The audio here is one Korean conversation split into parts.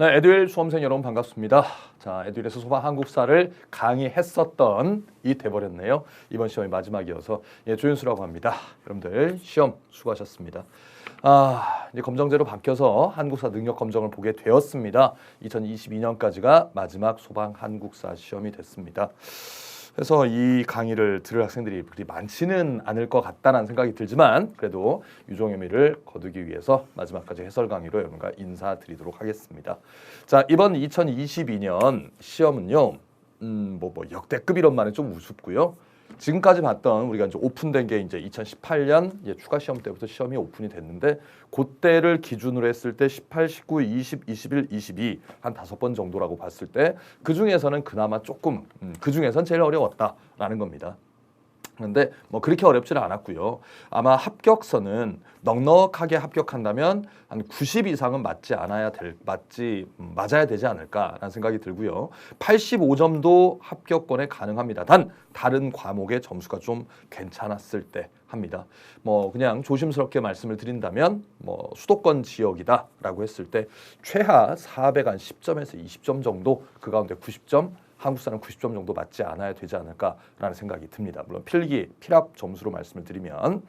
네, 에듀윌 수험생 여러분 반갑습니다. 자, 에듀윌에서 소방 한국사를 강의했었던 이 돼버렸네요. 이번 시험이 마지막이어서 조윤수라고 합니다. 여러분들 시험 수고하셨습니다. 이제 검정제로 바뀌어서 한국사 능력 검정을 보게 되었습니다. 2022년까지가 마지막 소방 한국사 시험이 됐습니다. 그래서 이 강의를 들을 학생들이 그리 많지는 않을 것 같다는 생각이 들지만 그래도 유종의 미를 거두기 위해서 마지막까지 해설 강의로 여러분과 인사드리도록 하겠습니다. 자, 이번 2022년 시험은요, 역대급 이런 말은 좀 우습고요. 지금까지 봤던 우리가 이제 오픈된 게 이제 2018년 추가 시험 때부터 시험이 오픈이 됐는데 그때를 기준으로 했을 때 18, 19, 20, 21, 22 한 5번 정도라고 봤을 때 그 중에서는 그나마 조금 그 중에선 제일 어려웠다라는 겁니다. 그런데 뭐 그렇게 어렵지는 않았고요. 아마 합격선은 넉넉하게 합격한다면 한 90 이상은 맞아야 되지 않을까라는 생각이 들고요. 85점도 합격권에 가능합니다. 단 다른 과목의 점수가 좀 괜찮았을 때 합니다. 뭐 그냥 조심스럽게 말씀을 드린다면 뭐 수도권 지역이다라고 했을 때 최하 410점에서 20점 정도, 그 가운데 90점, 한국사는 90점 정도 맞지 않아야 되지 않을까라는 생각이 듭니다. 물론 필합 점수로 말씀을 드리면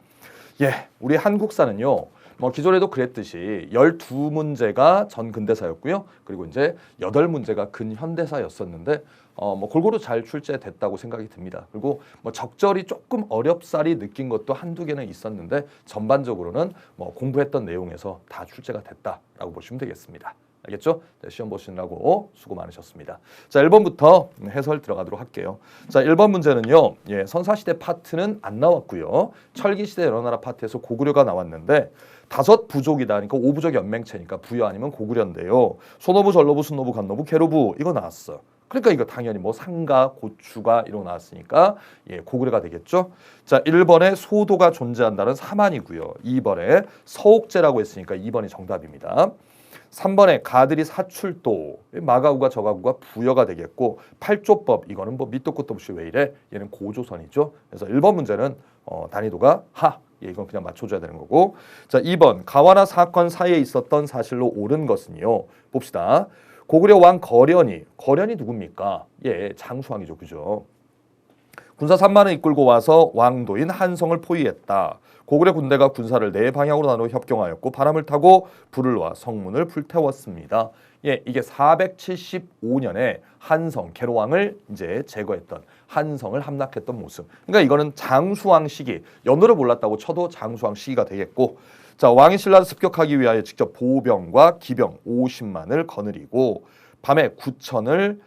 우리 한국사는요. 뭐 기존에도 그랬듯이 12문제가 전근대사였고요. 그리고 이제 8문제가 근현대사였었는데 뭐 골고루 잘 출제됐다고 생각이 듭니다. 그리고 뭐 적절히 조금 어렵사리 느낀 것도 한두 개는 있었는데 전반적으로는 뭐 공부했던 내용에서 다 출제가 됐다라고 보시면 되겠습니다. 알겠죠? 네, 시험 보시느라고 수고 많으셨습니다. 자, 1번부터 해설 들어가도록 할게요. 자, 1번 문제는요. 선사시대 파트는 안 나왔고요. 철기시대 여러 나라 파트에서 고구려가 나왔는데 5 부족이다. 그러니까 5부족 연맹체니까 부여 아니면 고구려인데요. 소노부, 전노부, 순노부, 간노부, 계로부 이거 나왔어. 그러니까 이거 당연히 뭐 상가, 고추가 이런 거 나왔으니까 고구려가 되겠죠. 자, 1번에 소도가 존재한다는 사만이고요. 2번에 서옥제라고 했으니까 2번이 정답입니다. 3번에 가들이 사출도, 마가구가 저가구가 부여가 되겠고 8조법 이거는 뭐 밑도 끝도 없이 왜 이래? 얘는 고조선이죠. 그래서 1번 문제는 난이도가 하. 이건 그냥 맞춰줘야 되는 거고. 자, 2번 가와나 사건 사이에 있었던 사실로 옳은 것은요. 봅시다. 고구려 왕 거련이 누굽니까? 장수왕이죠. 그죠? 군사 3만을 이끌고 와서 왕도인 한성을 포위했다. 고구려 군대가 군사를 4방향으로 나누어 협경하였고 바람을 타고 불을 놔 성문을 불태웠습니다. 이게 475년에 한성 계로왕을 이제 제거했던, 한성을 함락했던 모습. 그러니까 이거는 장수왕 시기, 연도를 몰랐다고 쳐도 장수왕 시기가 되겠고, 자, 왕이 신라를 습격하기 위하여 직접 보병과 기병 50만을 거느리고 밤에 구천을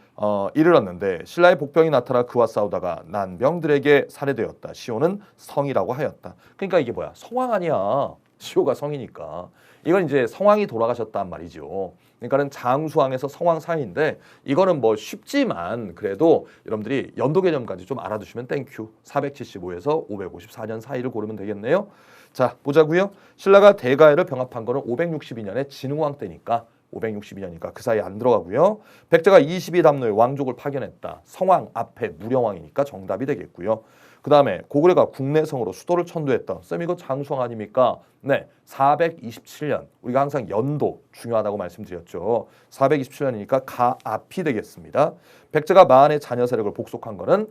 이르렀는데 신라의 복병이 나타나 그와 싸우다가 난병들에게 살해되었다. 시호는 성이라고 하였다. 그러니까 이게 뭐야? 성왕 아니야. 시호가 성이니까. 이건 이제 성왕이 돌아가셨단 말이죠. 그러니까는 장수왕에서 성왕 사이인데 이거는 뭐 쉽지만 그래도 여러분들이 연도 개념까지 좀 알아두시면 땡큐. 475에서 554년 사이를 고르면 되겠네요. 자, 보자고요. 신라가 대가해를 병합한 거는 562년에 진흥왕 때니까 562년이니까 그 사이에 안 들어가고요. 백제가 22담로에 왕족을 파견했다. 성왕 앞에 무령왕이니까 정답이 되겠고요. 그 다음에 고구려가 국내성으로 수도를 천도했다. 쌤 이거 장수왕 아닙니까? 네, 427년. 우리가 항상 연도 중요하다고 말씀드렸죠. 427년이니까 가 앞이 되겠습니다. 백제가 마한의 자녀 세력을 복속한 거는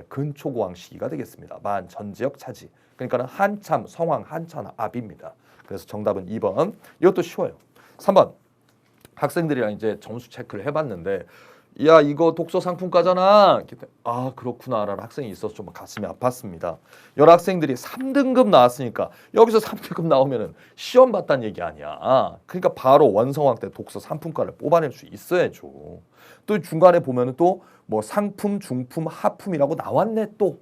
근초고왕 시기가 되겠습니다. 마한 전 지역 차지. 그러니까는 한참 성왕 한참 앞입니다. 그래서 정답은 2번. 이것도 쉬워요. 3번. 학생들이랑 이제 점수 체크를 해봤는데 야 이거 독서 상품과잖아. 아 그렇구나라는 학생이 있어서 좀 가슴이 아팠습니다. 여러 학생들이 3등급 나왔으니까 여기서 3등급 나오면은 시험 봤다는 얘기 아니야. 그러니까 바로 원성왕 때 독서 상품과를 뽑아낼 수 있어야죠. 또 중간에 보면은 또 뭐 상품, 중품, 하품이라고 나왔네 또.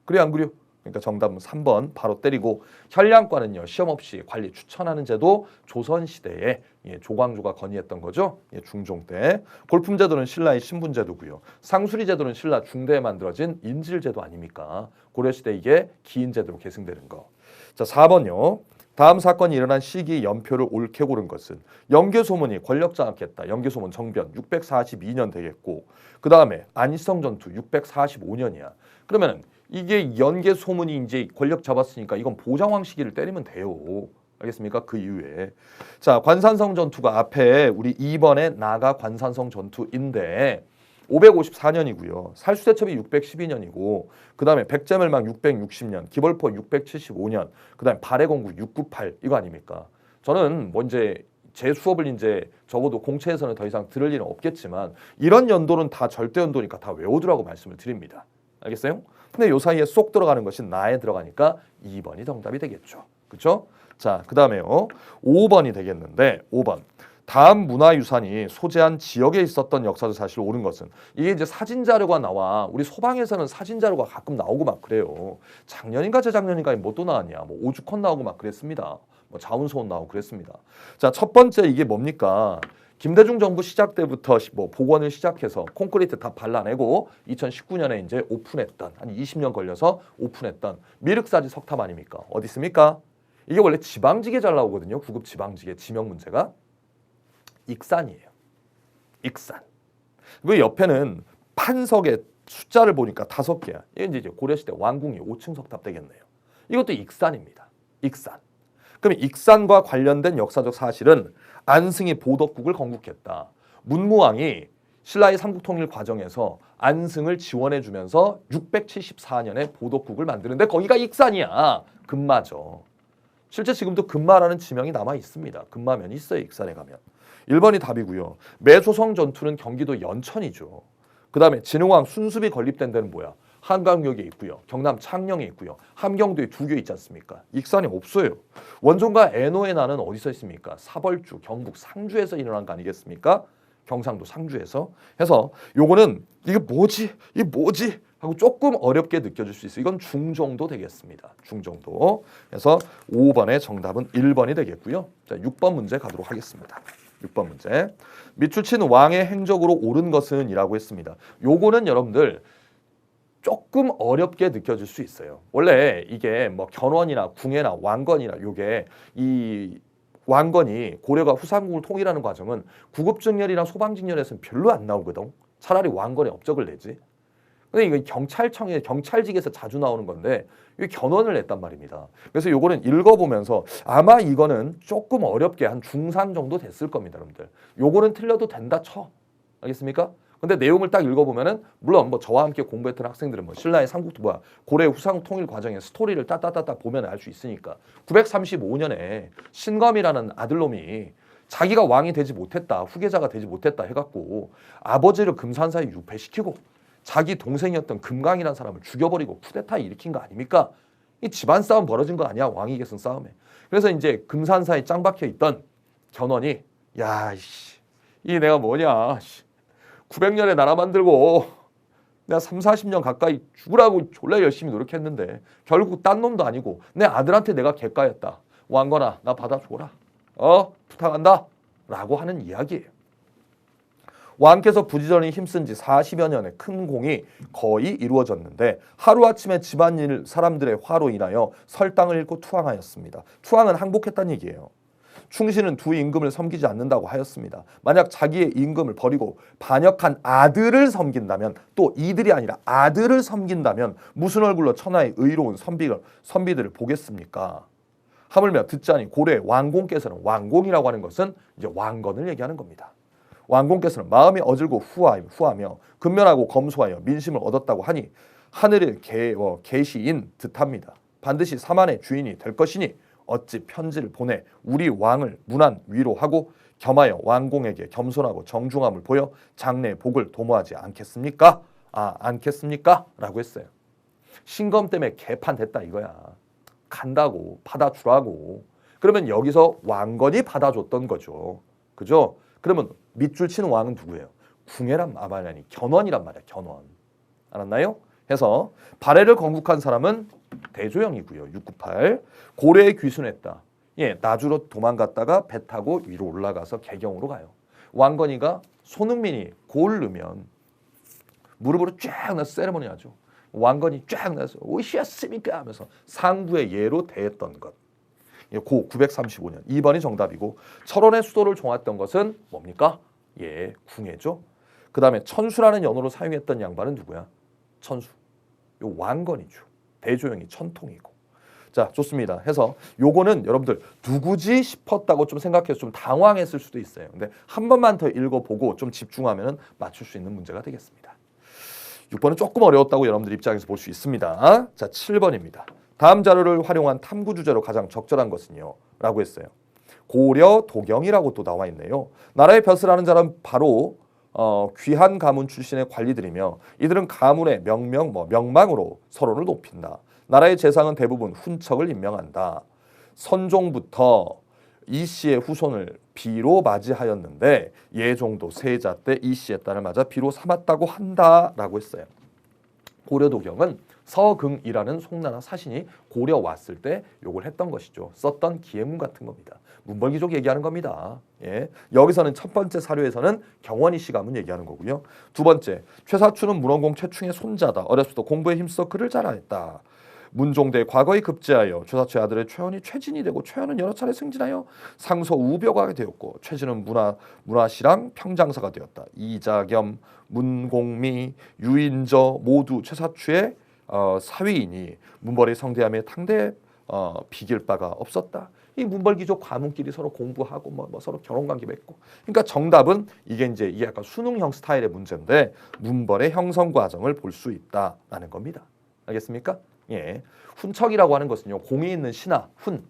그래 안 그래요? 그러니까 정답은 3번 바로 때리고 현량과는요. 시험 없이 관리 추천하는 제도 조선시대에 조광조가 건의했던 거죠. 중종 때. 골품제도는 신라의 신분제도고요. 상수리제도는 신라 중대에 만들어진 인질제도 아닙니까? 고려시대 이게 기인제도로 계승되는 거. 자, 4번요. 다음 사건이 일어난 시기 연표를 옳게 고른 것은 연개소문이 권력장악했다. 연개소문 정변 642년 되겠고 그 다음에 안희성 전투 645년이야. 그러면 이게 연개소문이 이제 권력 잡았으니까 이건 보장왕 시기를 때리면 돼요. 알겠습니까? 그 이후에. 자, 관산성 전투가 앞에 우리 2번에 나가 관산성 전투인데 554년이고요. 살수대첩이 612년이고 그다음에 백제멸망 660년, 기벌포 675년, 그다음에 발해공국 698 이거 아닙니까? 저는 뭐 이제 제 수업을 이제 적어도 공채에서는 더 이상 들을 일은 없겠지만 이런 연도는 다 절대 연도니까 다 외우두라고 말씀을 드립니다. 알겠어요? 근데 요 사이에 쏙 들어가는 것이 나에 들어가니까 2번이 정답이 되겠죠. 그렇죠? 자, 그다음에요. 5번이 되겠는데 5번. 다음 문화유산이 소재한 지역에 있었던 역사적 사실을 옳은 것은 이게 이제 사진 자료가 나와. 우리 소방에서는 사진 자료가 가끔 나오고 막 그래요. 작년인가 재작년인가 뭐 또 나왔냐. 뭐 오죽헌 나오고 막 그랬습니다. 뭐 자운소원 나오고 그랬습니다. 자, 첫 번째 이게 뭡니까? 김대중 정부 시작 때부터 뭐 복원을 시작해서 콘크리트 다 발라내고 2019년에 이제 오픈했던 한 20년 걸려서 오픈했던 미륵사지 석탑 아닙니까? 어디 있습니까? 이게 원래 지방직에 잘 나오거든요. 구급 지방직의 지명 문제가. 익산이에요. 익산. 그 옆에는 판석의 숫자를 보니까 5개야. 이게 이제 고려시대 왕궁이 5층 석탑 되겠네요. 이것도 익산입니다. 익산. 그럼 익산과 관련된 역사적 사실은 안승이 보덕국을 건국했다. 문무왕이 신라의 삼국통일 과정에서 안승을 지원해주면서 674년에 보덕국을 만드는데 거기가 익산이야. 금마죠. 실제 지금도 금마라는 지명이 남아 있습니다. 금마면이 있어요. 익산에 가면. 1번이 답이고요. 매소성 전투는 경기도 연천이죠. 그 다음에 진흥왕 순수비 건립된 데는 뭐야? 한강역에 있고요. 경남 창녕에 있고요. 함경도에 2개 있지 않습니까? 익산이 없어요. 원종과 애노의 난은 어디서 있습니까? 사벌주, 경북 상주에서 일어난 거 아니겠습니까? 경상도 상주에서. 해서 요거는 이게 뭐지? 하고 조금 어렵게 느껴질 수 있어요. 이건 중정도 되겠습니다. 중정도. 그래서 5번의 정답은 1번이 되겠고요. 자, 6번 문제 가도록 하겠습니다. 6번 문제. 밑줄 친 왕의 행적으로 옳은 것은 이라고 했습니다. 요거는 여러분들 조금 어렵게 느껴질 수 있어요. 원래 이게 뭐 견훤이나 궁예나 왕건이나 요게 이 왕건이 고려가 후삼국을 통일하는 과정은 구급증렬이나 소방직렬에서는 별로 안 나오거든. 차라리 왕건에 업적을 내지. 근데 이거 경찰청에 경찰직에서 자주 나오는 건데 이게 견훤을 냈단 말입니다. 그래서 요거는 읽어보면서 아마 이거는 조금 어렵게 한 중상 정도 됐을 겁니다, 여러분들. 요거는 틀려도 된다 쳐. 알겠습니까? 근데 내용을 딱 읽어보면은 물론 뭐 저와 함께 공부했던 학생들은 뭐 신라의 고려의 후삼국 통일 과정의 스토리를 따따따따 보면 알 수 있으니까 935년에 신검이라는 아들놈이 자기가 왕이 되지 못했다, 후계자가 되지 못했다 해갖고 아버지를 금산사에 유폐시키고 자기 동생이었던 금강이라는 사람을 죽여버리고 쿠데타 일으킨 거 아닙니까? 이 집안 싸움 벌어진 거 아니야? 왕위 계승 싸움에. 그래서 이제 금산사에 짱 박혀 있던 견훤이 야, 이 내가 뭐냐? 900년에 나라 만들고 내가 3, 40년 가까이 죽으라고 졸라 열심히 노력했는데 결국 딴 놈도 아니고 내 아들한테 내가 객가였다. 왕건아, 나 받아줘라. 부탁한다. 라고 하는 이야기예요. 왕께서 부지런히 힘쓴 지 40여 년의 큰 공이 거의 이루어졌는데 하루아침에 집안일 사람들의 화로 인하여 설당을 잃고 투항하였습니다. 투항은 항복했다는 얘기예요. 충신은 두 임금을 섬기지 않는다고 하였습니다. 만약 자기의 임금을 버리고 반역한 아들을 섬긴다면 또 이들이 아니라 아들을 섬긴다면 무슨 얼굴로 천하의 의로운 선비들을 보겠습니까? 하물며 듣자니 고려의 왕공께서는 왕공이라고 하는 것은 이제 왕건을 얘기하는 겁니다. 왕공께서는 마음이 어질고 후하며 근면하고 검소하여 민심을 얻었다고 하니 하늘의 계시인 듯합니다. 반드시 사만의 주인이 될 것이니 어찌 편지를 보내 우리 왕을 문안 위로하고 겸하여 왕공에게 겸손하고 정중함을 보여 장래의 복을 도모하지 않겠습니까? 않겠습니까? 라고 했어요. 신검 때문에 개판됐다 이거야. 간다고 받아주라고. 그러면 여기서 왕건이 받아줬던 거죠. 그죠? 그러면 밑줄 치는 왕은 누구예요? 궁예란 말이 견훤이란 말이야. 견훤. 알았나요? 해서 발해를 건국한 사람은 대조영이고요. 698. 고려에 귀순했다. 나주로 도망갔다가 배 타고 위로 올라가서 개경으로 가요. 왕건이가 손흥민이 골 넣으면 무릎으로 쫙 나서 세레머니 하죠. 왕건이 쫙 나서 오셨습니까? 하면서 상부의 예로 대했던 것. 고 935년 2번이 정답이고 철원의 수도를 종았던 것은 뭡니까? 궁예죠. 그 다음에 천수라는 연호로 사용했던 양반은 누구야? 천수. 요 왕건이죠. 대조영이 천통이고. 자, 좋습니다. 해서 요거는 여러분들 누구지 싶었다고 좀 생각해서 좀 당황했을 수도 있어요. 근데 한 번만 더 읽어보고 좀 집중하면 맞출 수 있는 문제가 되겠습니다. 6번은 조금 어려웠다고 여러분들 입장에서 볼 수 있습니다. 자, 7번입니다. 다음 자료를 활용한 탐구 주제로 가장 적절한 것은요? 라고 했어요. 고려 도경이라고 또 나와 있네요. 나라의 벼슬하는 자는 바로 귀한 가문 출신의 관리들이며 이들은 가문의 명망으로 서로를 높인다. 나라의 재상은 대부분 훈척을 임명한다. 선종부터 이 씨의 후손을 비로 맞이하였는데 예종도 세자 때 이 씨의 딸을 맞아 비로 삼았다고 한다라고 했어요. 고려도경은 서긍이라는 송나라 사신이 고려 왔을 때 요걸 했던 것이죠. 썼던 기행문 같은 겁니다. 문벌귀족 얘기하는 겁니다. 예. 여기서는 첫 번째 사료에서는 경원이 씨 가문 얘기하는 거고요. 두 번째, 최사추는 문원공 최충의 손자다. 어렸을 때 공부에 힘써 글을 잘하였다. 문종대의 과거에 급제하여 최사추의 아들의 최연이 최진이 되고 최연은 여러 차례 승진하여 상서 우벼가 되었고 최진은 문화시랑 평장사가 되었다. 이자겸, 문공미, 유인저 모두 최사추의 사위이니 문벌의 성대함에 탕대 비길 바가 없었다. 이 문벌귀족 가문끼리 서로 공부하고 뭐 서로 결혼관계 맺고. 그러니까 정답은 이게 약간 수능형 스타일의 문제인데 문벌의 형성 과정을 볼 수 있다라는 겁니다. 알겠습니까? 예, 훈척이라고 하는 것은요 공이 있는 신하, 훈,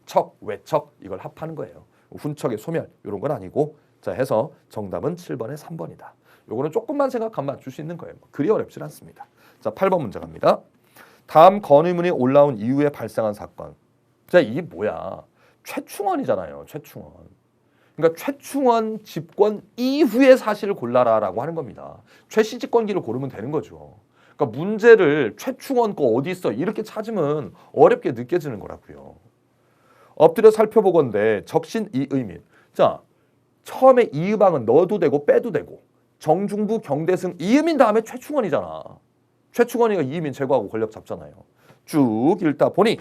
척, 외척 이걸 합하는 거예요. 훈척의 소멸 이런 건 아니고 자 해서 정답은 7번에 3번이다. 요거는 조금만 생각하면 맞출 수 있는 거예요. 그리 어렵진 않습니다. 자 8번 문제 갑니다. 다음 건의문이 올라온 이후에 발생한 사건. 자 이게 뭐야? 최충원이잖아요. 최충원. 그러니까 최충원 집권 이후의 사실을 골라라라고 하는 겁니다. 최씨 집권기를 고르면 되는 거죠. 그러니까 문제를 최충원 거 어디 있어 이렇게 찾으면 어렵게 느껴지는 거라고요. 엎드려 살펴보건대 적신 이의민. 자 처음에 이의방은 넣어도 되고 빼도 되고 정중부 경대승 이의민 다음에 최충원이잖아. 최충원이가 이의민 제거하고 권력 잡잖아요. 쭉 읽다 보니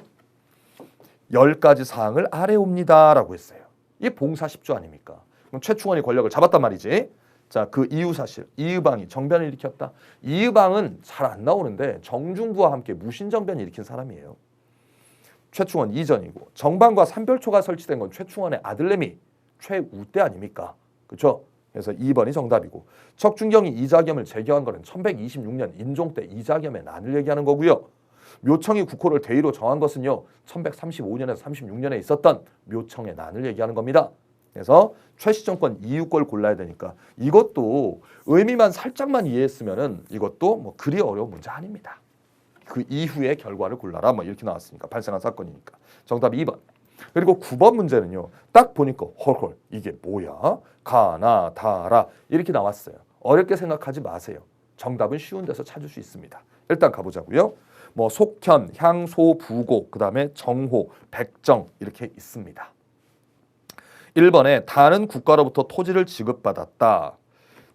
10가지 사항을 아래옵니다라고 했어요. 이게 봉사 10조 아닙니까? 그럼 최충원이 권력을 잡았단 말이지. 자, 그 이유 사실 이의방이 정변을 일으켰다. 이의방은 잘 안 나오는데 정중부와 함께 무신정변을 일으킨 사람이에요. 최충원 이전이고 정방과 삼별초가 설치된 건 최충원의 아들내미 최우대 아닙니까? 그렇죠? 그래서 2번이 정답이고 척준경이 이자겸을 제거한 거는 1126년 인종 때 이자겸의 난을 얘기하는 거고요. 묘청이 국호를 대의로 정한 것은요 1135년에서 36년에 있었던 묘청의 난을 얘기하는 겁니다. 그래서 최씨 정권 이후 걸 골라야 되니까 이것도 의미만 살짝만 이해했으면은 이것도 뭐 그리 어려운 문제 아닙니다. 그 이후의 결과를 골라라 뭐 이렇게 나왔으니까 발생한 사건이니까 정답 2번. 그리고 9번 문제는요 딱 보니까 헐 이게 뭐야? 가나 다라 이렇게 나왔어요. 어렵게 생각하지 마세요. 정답은 쉬운 데서 찾을 수 있습니다. 일단 가보자고요. 뭐 속현, 향소, 부곡, 그 다음에 정호, 백정 이렇게 있습니다. 1번에 다른 국가로부터 토지를 지급받았다.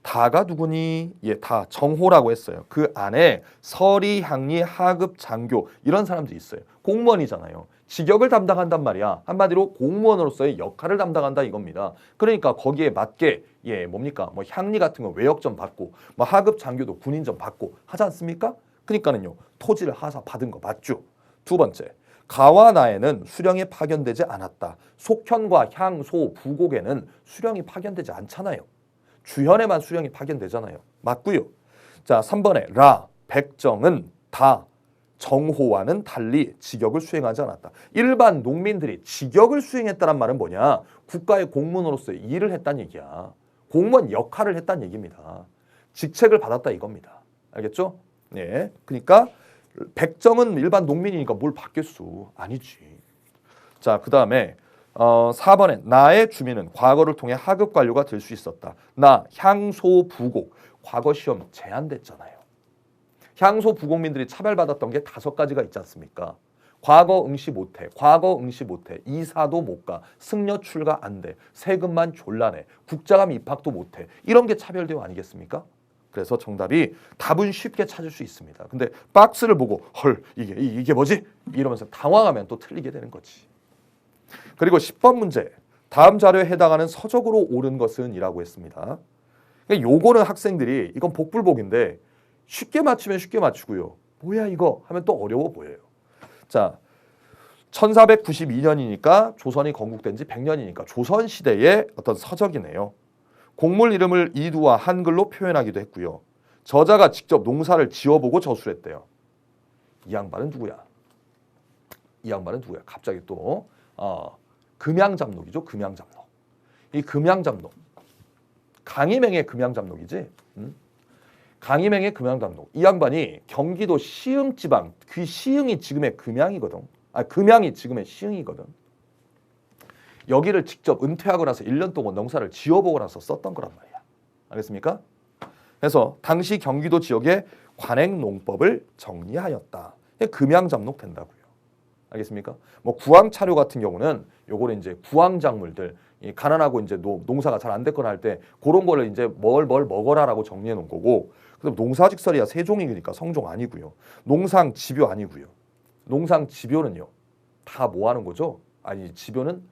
다가 누구니? 예, 다 정호라고 했어요. 그 안에 서리, 향리, 하급, 장교 이런 사람들이 있어요. 공무원이잖아요. 직역을 담당한단 말이야. 한마디로 공무원으로서의 역할을 담당한다 이겁니다. 그러니까 거기에 맞게 뭡니까? 뭐 향리 같은 거 외역점 받고 뭐 하급 장교도 군인점 받고 하지 않습니까? 그러니까는요. 토지를 하사 받은 거 맞죠? 두 번째. 가와 나에는 수령이 파견되지 않았다. 속현과 향소, 부곡에는 수령이 파견되지 않잖아요. 주현에만 수령이 파견되잖아요. 맞고요. 자, 3번에 라, 백정은 다 정호와는 달리 직역을 수행하지 않았다. 일반 농민들이 직역을 수행했다는 말은 뭐냐? 국가의 공무원으로서의 일을 했다는 얘기야. 공무원 역할을 했다는 얘기입니다. 직책을 받았다 이겁니다. 알겠죠? 예. 그러니까 백정은 일반 농민이니까 뭘 받겠수? 아니지. 자, 그 다음에 4번에 나의 주민은 과거를 통해 하급 관료가 될 수 있었다. 나, 향소, 부곡. 과거 시험 제한됐잖아요. 향소 부곡민들이 차별받았던 게 5가지가 있지 않습니까? 과거 응시 못해, 과거 응시 못해, 이사도 못 가, 승려 출가 안 돼, 세금만 졸라내, 국자감 입학도 못해. 이런 게 차별 대우 아니겠습니까? 그래서 정답이 답은 쉽게 찾을 수 있습니다. 근데 박스를 보고 헐 이게 뭐지? 이러면서 당황하면 또 틀리게 되는 거지. 그리고 10번 문제. 다음 자료에 해당하는 서적으로 옳은 것은 이라고 했습니다. 그러니까 요거는 학생들이 이건 복불복인데 쉽게 맞추면 쉽게 맞추고요. 뭐야 이거 하면 또 어려워 보여요. 자, 1492년이니까 조선이 건국된 지 100년이니까 조선시대의 어떤 서적이네요. 곡물 이름을 이두와 한글로 표현하기도 했고요. 저자가 직접 농사를 지어보고 저술을 했대요. 이 양반은 누구야? 이 양반은 누구야? 갑자기 또 금양잡록이죠. 금양잡록. 이 금양잡록. 강희맹의 금양잡록이지. 강희맹의 금양잡록. 이 양반이 경기도 시흥지방, 그 시흥이 지금의 금양이거든. 금양이 지금의 시흥이거든. 여기를 직접 은퇴하고 나서 1년 동안 농사를 지어보고 나서 썼던 거란 말이야. 알겠습니까? 그래서 당시 경기도 지역의 관행농법을 정리하였다. 금양잡록 된다고요. 알겠습니까? 뭐 구황차료 같은 경우는 요거를 이제 구황작물들, 가난하고 이제 농사가 잘 안 됐거나 할 때 그런 거를 이제 뭘 먹어라라고 정리해 놓은 거고, 그다음 농사직설이야 세종이니까 성종 아니고요. 농상집요 아니고요. 농상집요는요 다 뭐 하는 거죠? 아니 집요는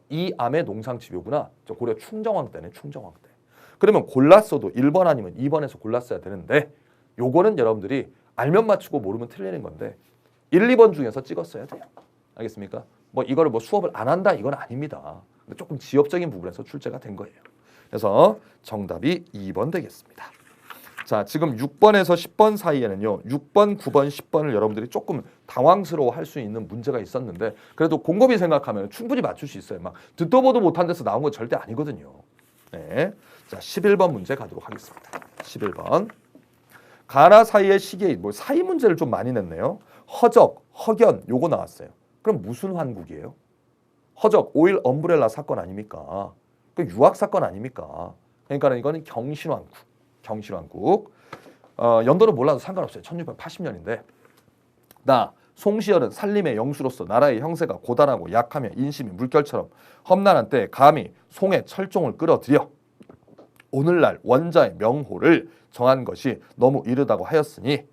이 암의 농상집요구나. 저 고려 충정왕 때네. 충정왕 때. 그러면 골랐어도 1번 아니면 2번에서 골랐어야 되는데 요거는 여러분들이 알면 맞추고 모르면 틀리는 건데 1, 2번 중에서 찍었어야 돼요. 알겠습니까? 뭐 이거를 뭐 수업을 안 한다 이건 아닙니다. 근데 조금 지엽적인 부분에서 출제가 된 거예요. 그래서 정답이 2번 되겠습니다. 자, 지금 6번에서 10번 사이에는요. 6번, 9번, 10번을 여러분들이 조금 당황스러워할 수 있는 문제가 있었는데 그래도 곰곰이 생각하면 충분히 맞출 수 있어요. 막 듣도 보도 못한 데서 나온 건 절대 아니거든요. 네. 자, 11번 문제 가도록 하겠습니다. 11번. 가나 사이의 시계인, 뭐 사이 문제를 좀 많이 냈네요. 허적, 허견 요거 나왔어요. 그럼 무슨 환국이에요? 허적, 오일 엄브렐라 사건 아닙니까? 그 유학 사건 아닙니까? 그러니까 이거는 경신왕국. 경신왕국. 연도는 몰라도 상관없어요. 1680년인데 나 송시열은 살림의 영수로서 나라의 형세가 고단하고 약하며 인심이 물결처럼 험난한 때 감히 송의 철종을 끌어들여 오늘날 원자의 명호를 정한 것이 너무 이르다고 하였으니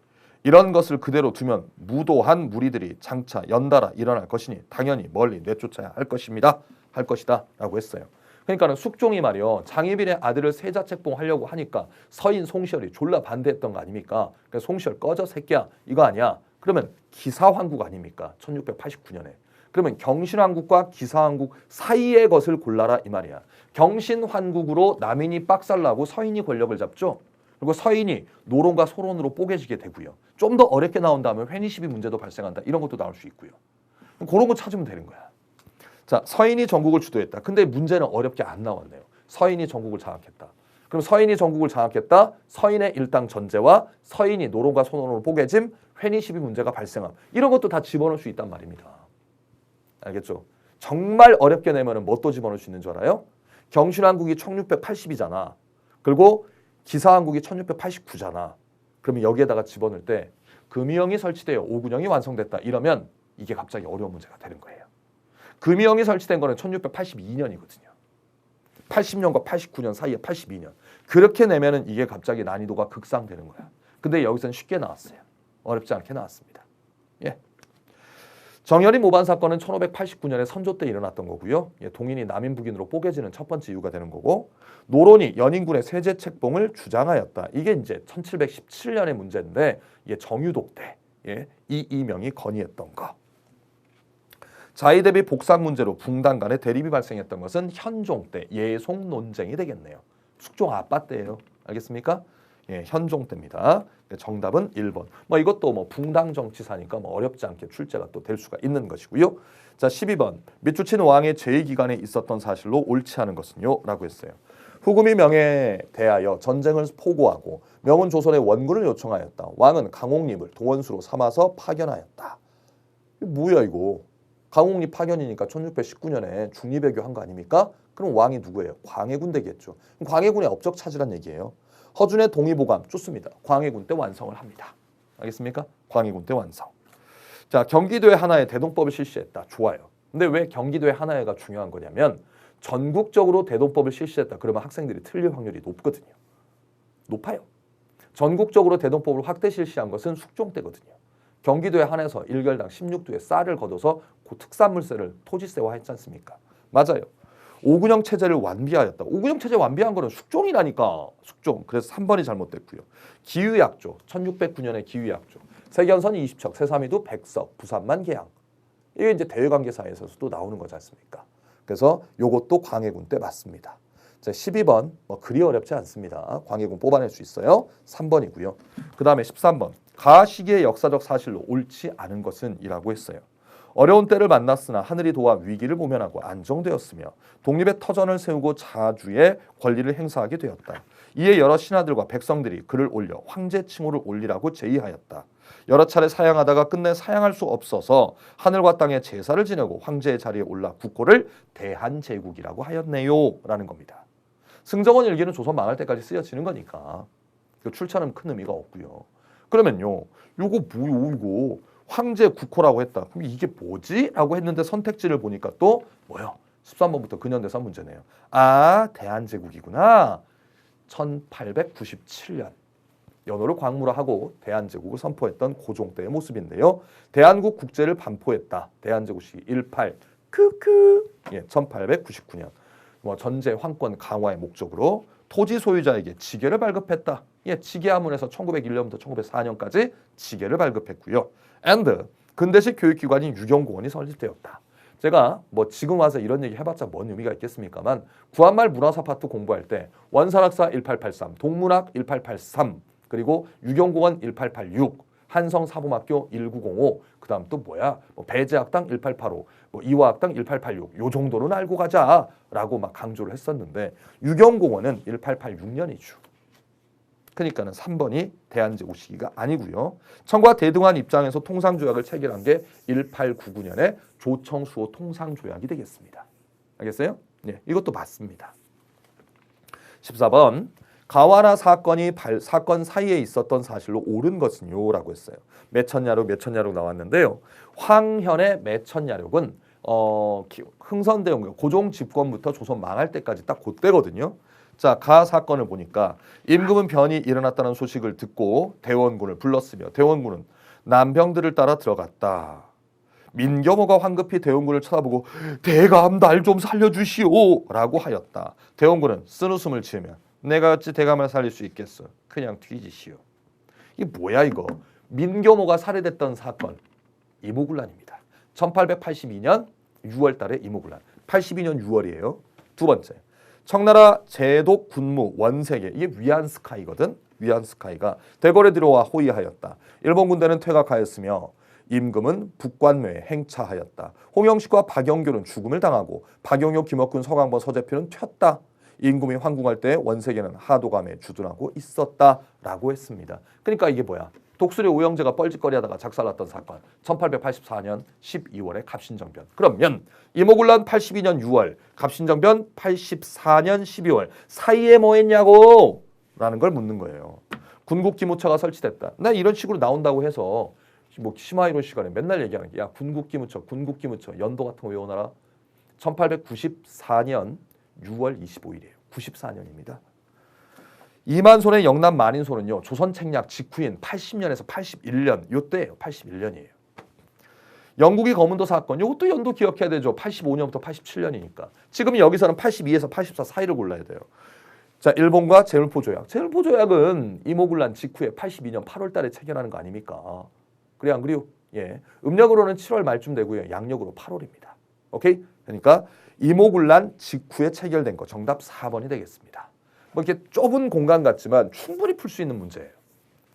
이런 것을 그대로 두면 무도한 무리들이 장차 연달아 일어날 것이니 당연히 멀리 내쫓아야 할 것입니다. 할 것이다 라고 했어요. 그러니까는 숙종이 말이요. 장희빈의 아들을 세자책봉하려고 하니까 서인 송시열이 졸라 반대했던 거 아닙니까? 그래서 송시열 꺼져 새끼야 이거 아니야. 그러면 기사왕국 아닙니까? 1689년에. 그러면 경신왕국과 기사왕국 사이의 것을 골라라 이 말이야. 경신왕국으로 남인이 빡살나고 서인이 권력을 잡죠. 그리고 서인이 노론과 소론으로 뽀개지게 되고요. 좀 더 어렵게 나온다면 회니시비 문제도 발생한다. 이런 것도 나올 수 있고요. 그런 거 찾으면 되는 거야. 자, 서인이 전국을 주도했다. 근데 문제는 어렵게 안 나왔네요. 서인이 전국을 장악했다. 그럼 서인이 전국을 장악했다. 서인의 일당 전제와 서인이 노론과 소론으로 뽀개짐, 회니시비 문제가 발생함. 이런 것도 다 집어넣을 수 있단 말입니다. 알겠죠? 정말 어렵게 내면은 뭐 또 집어넣을 수 있는 줄 알아요? 경신왕국이 1680이잖아. 그리고 기사왕국이 1689잖아. 그러면 여기에다가 집어넣을 때 금이영이 설치되어 오군영이 완성됐다. 이러면 이게 갑자기 어려운 문제가 되는 거예요. 금이영이 설치된 거는 1682년이거든요. 80년과 89년 사이에 82년. 그렇게 내면은 이게 갑자기 난이도가 극상되는 거야. 근데 여기서는 쉽게 나왔어요. 어렵지 않게 나왔습니다. 예. 정열이 모반 사건은 1589년에 선조 때 일어났던 거고요. 예, 동인이 남인 북인으로 뽀개지는 첫 번째 이유가 되는 거고, 노론이 연인군의 세제 책봉을 주장하였다. 이게 이제 1717년의 문제인데 이게 정유독 때 예, 이명이 건의했던 거. 자의 대비 복상 문제로 붕당 간의 대립이 발생했던 것은 현종 때 예송 논쟁이 되겠네요. 숙종 아빠 때예요. 알겠습니까? 예, 현종 때입니다. 정답은 1번. 뭐 이것도 뭐 붕당 정치사니까 뭐 어렵지 않게 출제가 또 될 수가 있는 것이고요. 자, 12번. 밑주친 왕의 제위 기간에 있었던 사실로 옳지 않은 것은요? 라고 했어요. 후금이 명에 대하여 전쟁을 포고하고 명은 조선의 원군을 요청하였다. 왕은 강옥립을 도원수로 삼아서 파견하였다. 이게 뭐야 이거? 강옥립 파견이니까 1619년에 중립외교 한 거 아닙니까? 그럼 왕이 누구예요? 광해군 되겠죠. 광해군의 업적 찾으란 얘기예요. 허준의 동의보감 좋습니다. 광해군 때 완성을 합니다. 알겠습니까? 광해군 때 완성. 자, 경기도에 하나의 대동법을 실시했다. 좋아요. 근데 왜 경기도에 하나가 중요한 거냐면 전국적으로 대동법을 실시했다. 그러면 학생들이 틀릴 확률이 높거든요. 높아요. 전국적으로 대동법을 확대 실시한 것은 숙종 때거든요. 경기도에 한해서 1결당 16두의 쌀을 걷어서 그 특산물세를 토지세화 했지 않습니까? 맞아요. 오군영 체제를 완비하였다. 오군영 체제 완비한 거는 숙종이라니까. 숙종. 그래서 3번이 잘못됐고요. 기유약조. 1609년에 기유약조. 세견선 20척, 세사미도 100석, 부산만 개항. 이게 이제 대외관계사에서도 나오는 거지 않습니까? 그래서 요것도 광해군 때 맞습니다. 자, 12번 뭐 그리 어렵지 않습니다. 광해군 뽑아낼 수 있어요. 3번이고요. 그 다음에 13번 가 시기의 역사적 사실로 옳지 않은 것은 이라고 했어요. 어려운 때를 만났으나 하늘이 도와 위기를 모면하고 안정되었으며 독립의 터전을 세우고 자주의 권리를 행사하게 되었다. 이에 여러 신하들과 백성들이 그를 올려 황제 칭호를 올리라고 제의하였다. 여러 차례 사양하다가 끝내 사양할 수 없어서 하늘과 땅에 제사를 지내고 황제의 자리에 올라 국호를 대한제국이라고 하였네요 라는 겁니다. 승정원 일기는 조선 망할 때까지 쓰여지는 거니까 출처는 큰 의미가 없고요. 그러면요, 요거 뭐요 이거 황제 국호라고 했다. 그럼 이게 뭐지? 라고 했는데 선택지를 보니까 또 뭐요? 13번부터 근현대사 문제네요. 아, 대한제국이구나. 1897년 연호를 광무라하고 대한제국을 선포했던 고종 때의 모습인데요. 대한국 국제를 반포했다. 대한제국시 18 크크 1899년 전제 황권 강화의 목적으로 토지 소유자에게 지계를 발급했다. 지계하문에서 1901년부터 1904년까지 지계를 발급했고요. and 근대식 교육기관인 유경공원이 설립되었다. 제가 지금 와서 이런 얘기 해봤자 뭔 의미가 있겠습니까만 구한말 문화사 파트 공부할 때 원산학사 1883, 동문학 1883, 그리고 유경공원 1886, 한성사범학교 1905, 그 다음 또 배제학당 1885, 이화학당 1886, 요 정도는 알고 가자라고 막 강조를 했었는데 유경공원은 1886년이죠. 그러니까는 3번이 대한제국 시기가 아니고요. 청과 대등한 입장에서 통상조약을 체결한 게 1899년에 조청수호 통상조약이 되겠습니다. 알겠어요? 네, 이것도 맞습니다. 14번 가와나 사건 사이에 있었던 사실로 옳은 것은요 라고 했어요. 매천야록 나왔는데요. 황현의 매천야록은 흥선대원 고종 집권부터 조선 망할 때까지 딱 그때거든요. 자, 가 사건을 보니까 임금은 변이 일어났다는 소식을 듣고 대원군을 불렀으며 대원군은 남병들을 따라 들어갔다. 민겸호가 황급히 대원군을 쳐다보고 대감 날 좀 살려주시오 라고 하였다. 대원군은 쓴웃음을 지으며 내가 어찌 대감을 살릴 수 있겠어. 그냥 뒤지시오. 이게 뭐야 이거. 민겸호가 살해됐던 사건 이모군란입니다. 1882년 6월 달에 이모군란. 82년 6월이에요. 두 번째. 청나라 제독 군무 원세계 이게 위안스카이거든. 위안스카이가 대궐에 들어와 호위하였다. 일본 군대는 퇴각하였으며 임금은 북관묘에 행차하였다. 홍영식과 박영규는 죽음을 당하고 박영효, 김억군, 서강번, 서재필은 튀었다. 임금이 황궁할 때 원세계는 하도감에 주둔하고 있었다라고 했습니다. 그러니까 이게 뭐야? 독수리 오영재가 뻘짓거리하다가 작살났던 사건 1884년 12월에 갑신정변. 그러면 이모군란 82년 6월, 갑신정변 84년 12월 사이에 뭐 했냐고 라는 걸 묻는 거예요. 군국기무처가 설치됐다. 나 이런 식으로 나온다고 해서 시마이로 시간에 맨날 얘기하는 게 야 군국기무처 연도 같은 거 외워놔라. 1894년 6월 25일이에요. 94년입니다. 이만손의 영남 만인손은요. 조선책략 직후인 80년에서 81년 요때예요. 81년이에요. 영국이 거문도 사건 이것도 연도 기억해야 되죠. 85년부터 87년이니까. 지금 여기서는 82에서 84 사이를 골라야 돼요. 자, 일본과 제물포 조약. 제물포 조약은 이모군란 직후에 82년 8월 달에 체결하는 거 아닙니까? 그래 안 그래요? 예. 음력으로는 7월 말쯤 되고요. 양력으로 8월입니다. 오케이? 그러니까 이모군란 직후에 체결된 거 정답 4번이 되겠습니다. 이렇게 좁은 공간 같지만 충분히 풀 수 있는 문제예요.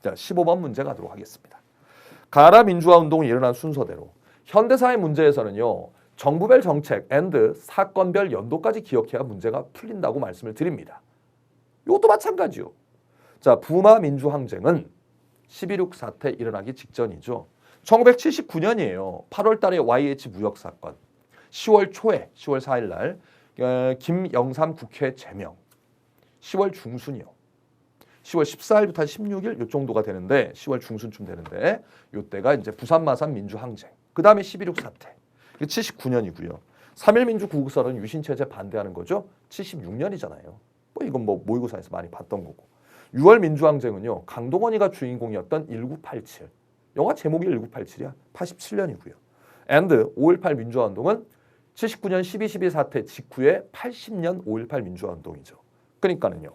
자, 15번 문제 가도록 하겠습니다. 가라 민주화 운동이 일어난 순서대로 현대사의 문제에서는요. 정부별 정책 and 사건별 연도까지 기억해야 문제가 풀린다고 말씀을 드립니다. 이것도 마찬가지요. 자, 부마 민주항쟁은 11.6 사태 일어나기 직전이죠. 1979년이에요. 8월 달에 YH 무역 사건. 10월 초에 10월 4일 날 김영삼 국회 제명. 10월 중순이요. 10월 14일부터 한 16일 요 정도가 되는데 10월 중순쯤 되는데 요때가 이제 부산 마산 민주항쟁. 그다음에 11.6 사태. 79년이고요. 3.1 민주구국설은 유신체제 반대하는 거죠. 76년이잖아요. 이건 모의고사에서 많이 봤던 거고. 6월 민주항쟁은요. 강동원이가 주인공이었던 1987. 영화 제목이 1987이야. 87년이고요. and 5.18 민주화운동은 79년 12.12 사태 직후에 80년 5.18 민주화운동이죠. 그러니까는요.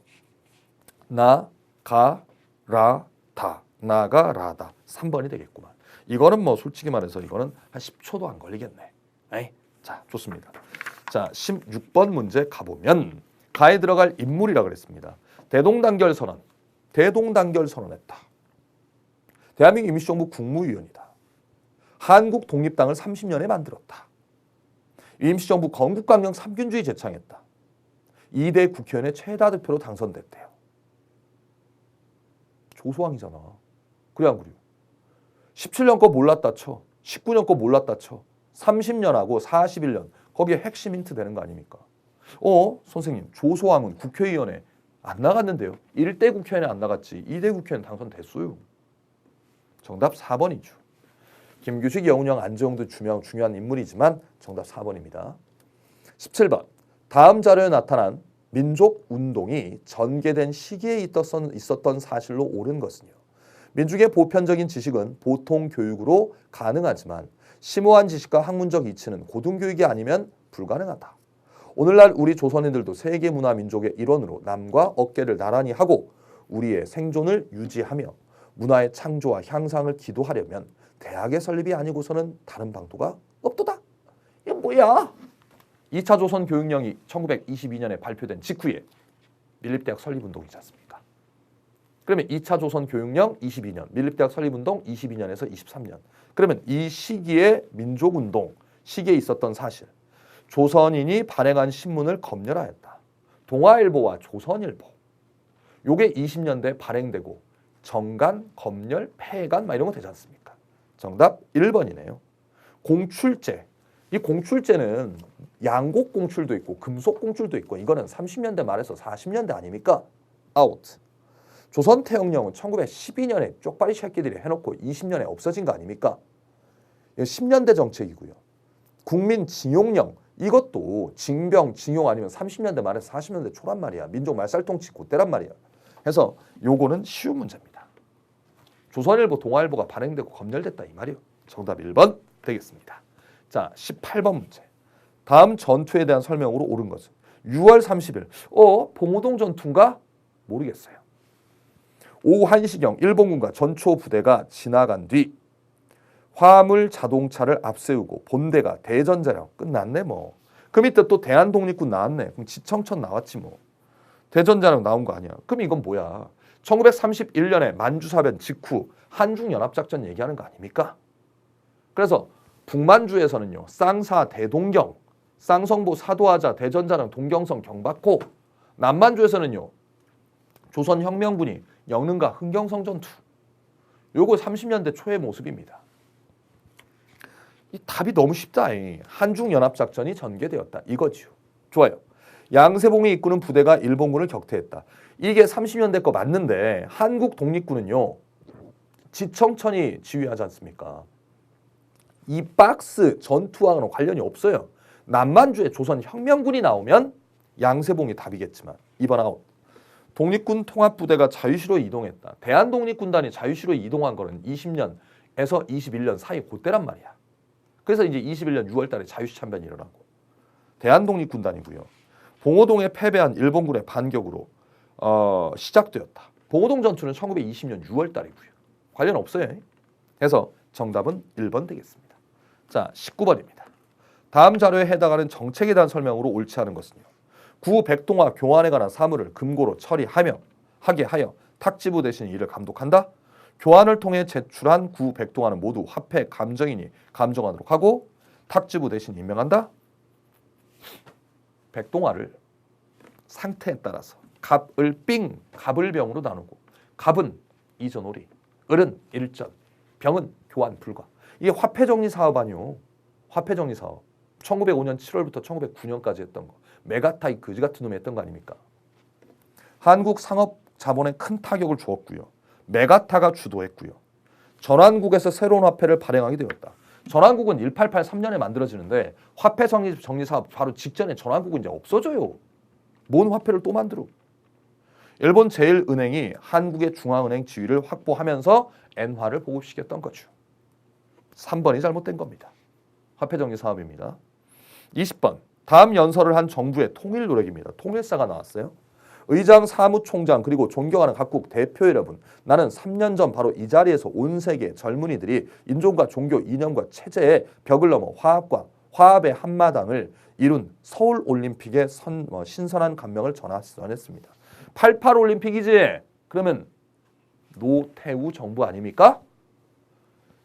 나가라다 3번이 되겠구만. 이거는 뭐 솔직히 말해서 이거는 한 10초도 안 걸리겠네. 에이, 자, 좋습니다. 자, 16번 문제 가보면 가에 들어갈 인물이라 그랬습니다. 대동단결 선언. 대동단결 선언했다. 대한민국 임시정부 국무위원이다. 한국 독립당을 30년에 만들었다. 임시정부 건국강령 3균주의 제창했다. 2대 국회의원의 최다 득표로 당선됐대요. 조소왕이잖아. 그래 안 그래요? 17년 거 몰랐다 쳐. 19년 거 몰랐다 쳐. 30년하고 41년 거기에 핵심 힌트 되는 거 아닙니까? 선생님 조소왕은 국회의원에 안 나갔는데요. 1대 국회의원에 안 나갔지 2대 국회의원 당선됐어요. 정답 4번이죠. 김규식, 여운형, 안재홍도 중요한 인물이지만 정답 4번입니다. 17번. 다음 자료에 나타난 민족운동이 전개된 시기에 있었던 사실로 옳은 것은요. 민족의 보편적인 지식은 보통 교육으로 가능하지만 심오한 지식과 학문적 이치는 고등교육이 아니면 불가능하다. 오늘날 우리 조선인들도 세계 문화 민족의 일원으로 남과 어깨를 나란히 하고 우리의 생존을 유지하며 문화의 창조와 향상을 기도하려면 대학의 설립이 아니고서는 다른 방도가 없도다. 이게 뭐야? 2차 조선 교육령이 1922년에 발표된 직후에 밀립대학 설립운동이지 않습니까? 그러면 2차 조선 교육령 22년, 밀립대학 설립운동 22년에서 23년. 그러면 이 시기에 민족운동 시기에 있었던 사실. 조선인이 발행한 신문을 검열하였다. 동아일보와 조선일보. 요게 20년대 발행되고 정간, 검열, 폐간 막 이런 거 되지 않습니까? 정답 1번이네요. 공출제. 이 공출제는 양곡 공출도 있고 금속 공출도 있고 이거는 30년대 말에서 40년대 아닙니까? 아웃. 조선 태영령은 1912년에 쪽발이 새끼들이 해놓고 20년에 없어진 거 아닙니까? 10년대 정책이고요. 국민징용령 이것도 징병, 징용 아니면 30년대 말에서 40년대 초란 말이야. 민족 말살통치 그때란 말이야. 해서 요거는 쉬운 문제입니다. 조선일보, 동아일보가 발행되고 검열됐다 이 말이요. 정답 1번 되겠습니다. 자, 18번 문제. 다음 전투에 대한 설명으로 옳은 것은 6월 30일. 봉오동 전투인가? 모르겠어요. 오후 1시경 일본군과 전초 부대가 지나간 뒤 화물 자동차를 앞세우고 본대가 대전자령 끝났네 뭐. 그 밑에 또 대한독립군 나왔네. 그럼 지청천 나왔지 뭐. 대전자령 나온 거 아니야. 그럼 이건 뭐야? 1931년에 만주사변 직후 한중연합작전 얘기하는 거 아닙니까? 그래서 북만주에서는요. 쌍사, 대동경, 쌍성보, 사도하자, 대전자령, 동경성, 경박호. 남만주에서는요. 조선혁명군이 영릉과 흥경성 전투. 요거 30년대 초의 모습입니다. 이 답이 너무 쉽다. 한중연합작전이 전개되었다. 이거지요. 좋아요. 양세봉이 이끄는 부대가 일본군을 격퇴했다. 이게 30년대 거 맞는데 한국 독립군은요. 지청천이 지휘하지 않습니까? 이 박스 전투와는 관련이 없어요. 남만주에 조선혁명군이 나오면 양세봉이 답이겠지만 2번 아웃. 독립군 통합부대가 자유시로 이동했다. 대한독립군단이 자유시로 이동한 거는 20년에서 21년 사이 그때란 말이야. 그래서 이제 21년 6월 달에 자유시 참변이 일어나고 대한독립군단이고요. 봉오동에 패배한 일본군의 반격으로 시작되었다. 봉오동 전투는 1920년 6월 달이고요. 관련 없어요. 그래서 정답은 1번 되겠습니다. 자, 19번입니다. 다음 자료에 해당하는 정책에 대한 설명으로 옳지 않은 것은요. 구 백동화 교환에 관한 사무를 금고로 하게 하여 탁지부 대신 이를 감독한다. 교환을 통해 제출한 구 백동화는 모두 화폐 감정인이 감정하도록 하고 탁지부 대신 임명한다. 백동화를 상태에 따라서 갑을 갑을 병으로 나누고 갑은 이전오리, 을은 일전, 병은 교환 불가. 이게 화폐정리 사업 아니요. 화폐정리 사업. 1905년 7월부터 1909년까지 했던 거. 메가타이 그지 같은 놈이 했던 거 아닙니까? 한국 상업 자본에 큰 타격을 주었고요. 메가타가 주도했고요. 전환국에서 새로운 화폐를 발행하게 되었다. 전환국은 1883년에 만들어지는데 화폐 정리 사업 바로 직전에 전환국은 이제 없어져요. 뭔 화폐를 또 만들어? 일본 제1은행이 한국의 중앙은행 지위를 확보하면서 엔화를 보급시켰던 거죠. 3번이 잘못된 겁니다. 화폐 정리 사업입니다. 20번. 다음 연설을 한 정부의 통일 노력입니다. 통일사가 나왔어요. 의장, 사무총장 그리고 존경하는 각국 대표 여러분, 나는 3년 전 바로 이 자리에서 온 세계 젊은이들이 인종과 종교, 이념과 체제의 벽을 넘어 화합의 한마당을 이룬 서울올림픽의 신선한 감명을 전했습니다. 88 올림픽이지? 그러면 노태우 정부 아닙니까?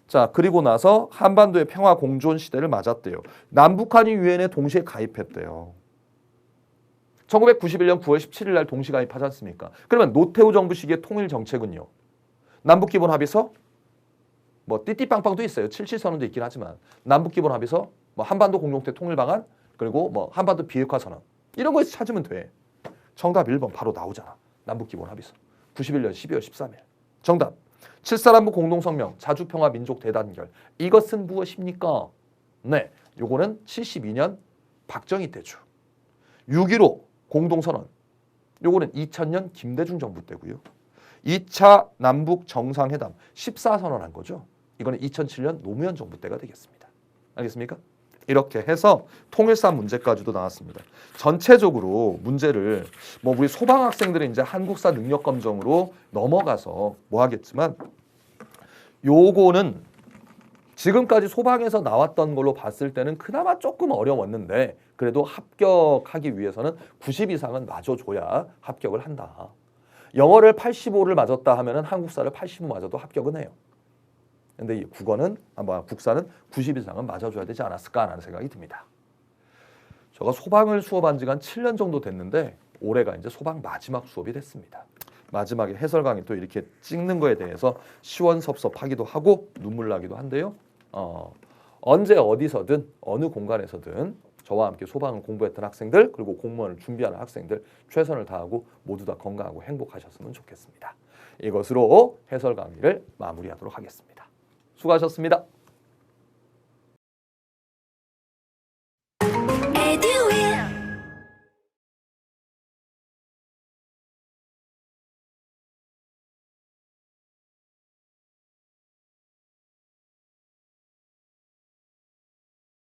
자, 그리고 나서 한반도의 평화 공존 시대를 맞았대요. 남북한이 유엔에 동시에 가입했대요. 1991년 9월 17일 날 동시 가입하지 않습니까? 그러면 노태우 정부 시기의 통일 정책은요. 남북기본합의서 뭐 띠띠빵빵도 있어요. 77선언도 있긴 하지만 남북기본합의서 뭐 한반도 공동체 통일방안 그리고 뭐 한반도 비핵화 선언 이런 거에서 찾으면 돼. 정답 1번 바로 나오잖아. 남북기본합의서 91년 12월 13일. 정답 7.4남북 공동성명 자주평화민족대단결 이것은 무엇입니까? 네, 요거는 72년 박정희 때죠. 6.15 공동선언 요거는 2000년 김대중 정부 때고요. 2차 남북 정상회담 14선언한 거죠. 이거는 2007년 노무현 정부 때가 되겠습니다. 알겠습니까? 이렇게 해서 통일사 문제까지도 나왔습니다. 전체적으로 문제를 뭐 우리 소방 학생들은 이제 한국사 능력 검정으로 넘어가서 뭐 하겠지만 요거는 지금까지 소방에서 나왔던 걸로 봤을 때는 그나마 조금 어려웠는데 그래도 합격하기 위해서는 90 이상은 맞아줘야 합격을 한다. 영어를 85를 맞았다 하면은 한국사를 85 맞아도 합격은 해요. 근데 이 국사는 90 이상은 맞아줘야 되지 않았을까라는 생각이 듭니다. 제가 소방을 수업한 지가 한 7년 정도 됐는데 올해가 이제 소방 마지막 수업이 됐습니다. 마지막에 해설 강의 또 이렇게 찍는 거에 대해서 시원섭섭하기도 하고 눈물 나기도 한데요. 언제 어디서든 어느 공간에서든 저와 함께 소방을 공부했던 학생들 그리고 공무원을 준비하는 학생들 최선을 다하고 모두 다 건강하고 행복하셨으면 좋겠습니다. 이것으로 해설 강의를 마무리하도록 하겠습니다. 수고하셨습니다.